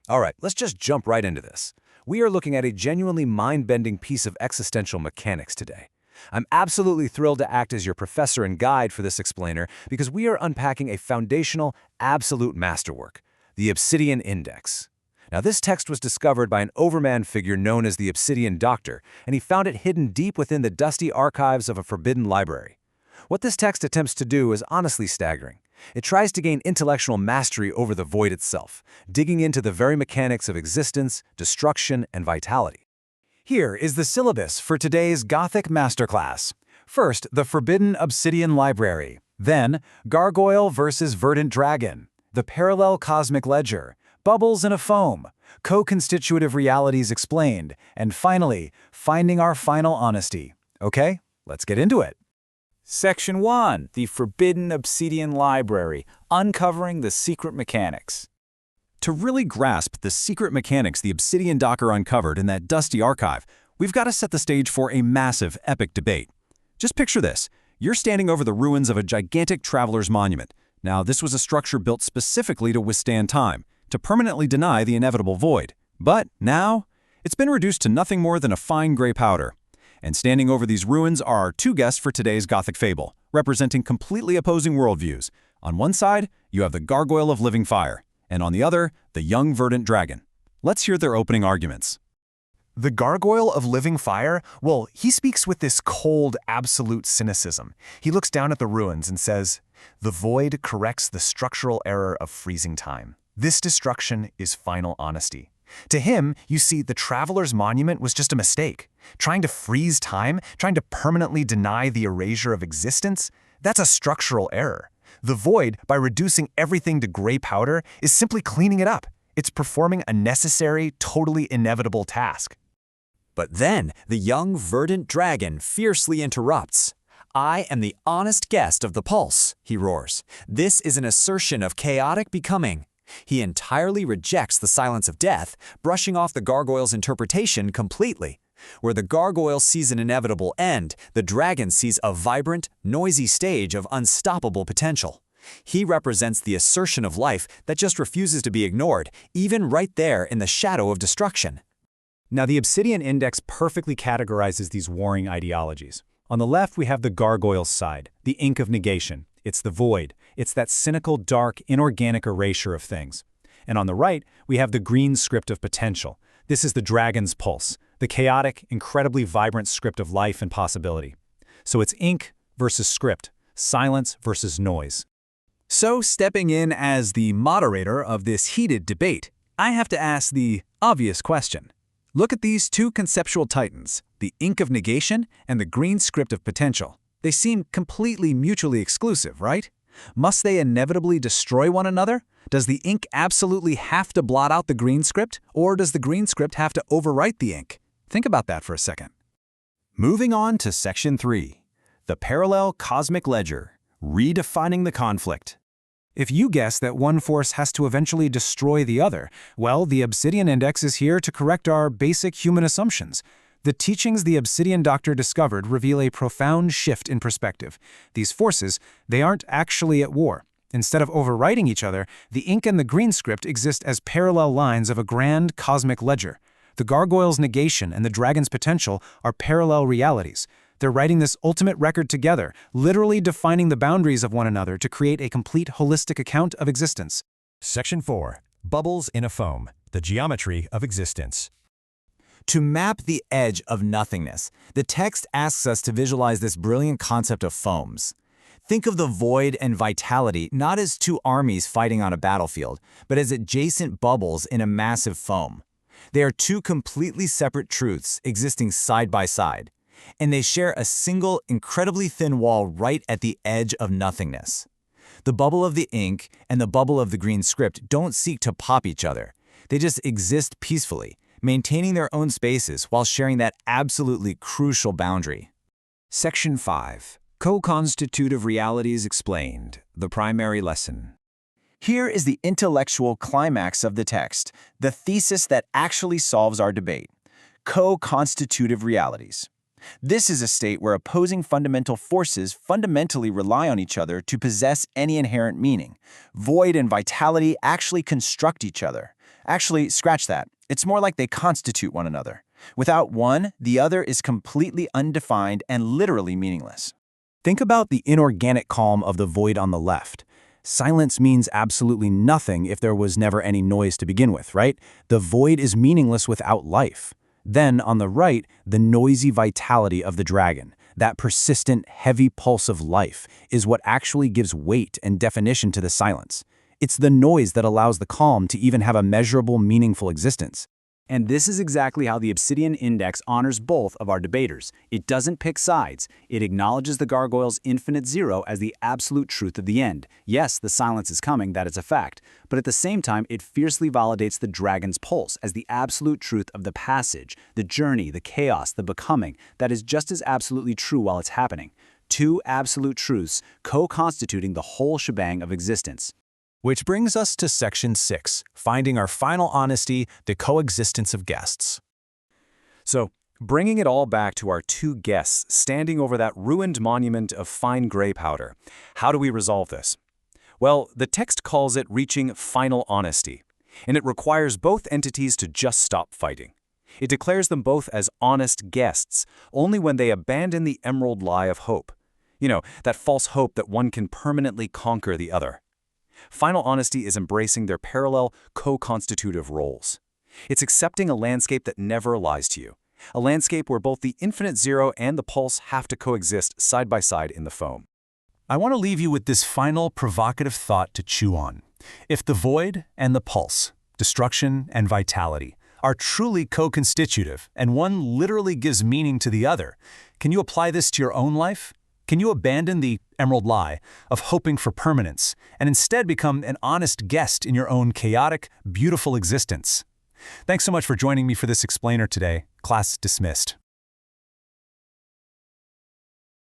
All right, let's just jump right into this. We are looking at a genuinely mind-bending piece of existential mechanics today. I'm absolutely thrilled to act as your professor and guide for this explainer because we are unpacking a foundational, absolute masterwork, the Obsidian Index. Now, this text was discovered by an overman figure known as the Obsidian Doctor, and he found it hidden deep within the dusty archives of a forbidden library. What this text attempts to do is honestly staggering. It tries to gain intellectual mastery over the void itself, digging into the very mechanics of existence, destruction, and vitality. Here is the syllabus for today's Gothic masterclass. First, the Forbidden Obsidian Library. Then, Gargoyle versus Verdant Dragon, the Parallel Cosmic Ledger, Bubbles in a Foam, Co-Constitutive Realities Explained, and finally, Finding Our Final Honesty. Okay, let's get into it. Section 1. The Forbidden Obsidian Library, Uncovering the Secret Mechanics. To really grasp the secret mechanics the Obsidian Doctor uncovered in that dusty archive, we've got to set the stage for a massive, epic debate. Just picture this. You're standing over the ruins of a gigantic traveler's monument. Now, this was a structure built specifically to withstand time, to permanently deny the inevitable void. But now, it's been reduced to nothing more than a fine gray powder. And standing over these ruins are our two guests for today's Gothic fable, representing completely opposing worldviews. On one side, you have the Gargoyle of Living Fire, and on the other, the young Verdant Dragon. Let's hear their opening arguments. The Gargoyle of Living Fire? Well, he speaks with this cold, absolute cynicism. He looks down at the ruins and says, "The void corrects the structural error of freezing time. This destruction is final honesty." To him, you see, the Traveler's Monument was just a mistake. Trying to freeze time, trying to permanently deny the erasure of existence, that's a structural error. The void, by reducing everything to gray powder, is simply cleaning it up. It's performing a necessary, totally inevitable task. But then, the young Verdant Dragon fiercely interrupts. "I am the honest guest of the pulse," he roars. "This is an assertion of chaotic becoming." He entirely rejects the silence of death, brushing off the gargoyle's interpretation completely. Where the gargoyle sees an inevitable end, the dragon sees a vibrant, noisy stage of unstoppable potential. He represents the assertion of life that just refuses to be ignored, even right there in the shadow of destruction. Now, the Obsidian Index perfectly categorizes these warring ideologies. On the left, we have the gargoyle's side, the ink of negation. It's the void. It's that cynical, dark, inorganic erasure of things. And on the right, we have the green script of potential. This is the dragon's pulse, the chaotic, incredibly vibrant script of life and possibility. So it's ink versus script, silence versus noise. So, stepping in as the moderator of this heated debate, I have to ask the obvious question. Look at these two conceptual titans, the ink of negation and the green script of potential. They seem completely mutually exclusive, right? Must they inevitably destroy one another? Does the ink absolutely have to blot out the green script, or does the green script have to overwrite the ink? Think about that for a second. Moving on to Section 3, the Parallel Cosmic Ledger, Redefining the Conflict. If you guess that one force has to eventually destroy the other, well, the Obsidian Index is here to correct our basic human assumptions. The teachings the Obsidian Doctor discovered reveal a profound shift in perspective. These forces, they aren't actually at war. Instead of overwriting each other, the ink and the green script exist as parallel lines of a grand cosmic ledger. The gargoyle's negation and the dragon's potential are parallel realities. They're writing this ultimate record together, literally defining the boundaries of one another to create a complete holistic account of existence. Section 4. Bubbles in a Foam, the Geometry of Existence. To map the edge of nothingness, the text asks us to visualize this brilliant concept of foams. Think of the void and vitality not as two armies fighting on a battlefield, but as adjacent bubbles in a massive foam. They are two completely separate truths existing side by side, and they share a single, incredibly thin wall right at the edge of nothingness. The bubble of the ink and the bubble of the green script don't seek to pop each other. They just exist peacefully, maintaining their own spaces while sharing that absolutely crucial boundary. Section 5. Co-Constitutive Realities Explained, the Primary Lesson. Here is the intellectual climax of the text, the thesis that actually solves our debate. Co-constitutive realities. This is a state where opposing fundamental forces fundamentally rely on each other to possess any inherent meaning. Void and vitality actually construct each other. Actually, scratch that. It's more like they constitute one another. Without one, the other is completely undefined and literally meaningless. Think about the inorganic calm of the void on the left. Silence means absolutely nothing if there was never any noise to begin with, right? The void is meaningless without life. Then, on the right, the noisy vitality of the dragon, that persistent, heavy pulse of life, is what actually gives weight and definition to the silence. It's the noise that allows the calm to even have a measurable, meaningful existence. And this is exactly how the Obsidian Index honors both of our debaters. It doesn't pick sides. It acknowledges the gargoyle's infinite zero as the absolute truth of the end. Yes, the silence is coming, that is a fact. But at the same time, it fiercely validates the dragon's pulse as the absolute truth of the passage, the journey, the chaos, the becoming, that is just as absolutely true while it's happening. Two absolute truths co-constituting the whole shebang of existence. Which brings us to Section 6, finding our final honesty, the coexistence of guests. So, bringing it all back to our two guests standing over that ruined monument of fine gray powder, how do we resolve this? Well, the text calls it reaching final honesty, and it requires both entities to just stop fighting. It declares them both as honest guests only when they abandon the emerald lie of hope. You know, that false hope that one can permanently conquer the other. Final honesty is embracing their parallel, co-constitutive roles. It's accepting a landscape that never lies to you, a landscape where both the infinite zero and the pulse have to coexist side by side in the foam. I want to leave you with this final provocative thought to chew on. If the void and the pulse, destruction and vitality, are truly co-constitutive and one literally gives meaning to the other, can you apply this to your own life? Can you abandon the emerald lie of hoping for permanence and instead become an honest guest in your own chaotic, beautiful existence? Thanks so much for joining me for this explainer today. Class dismissed.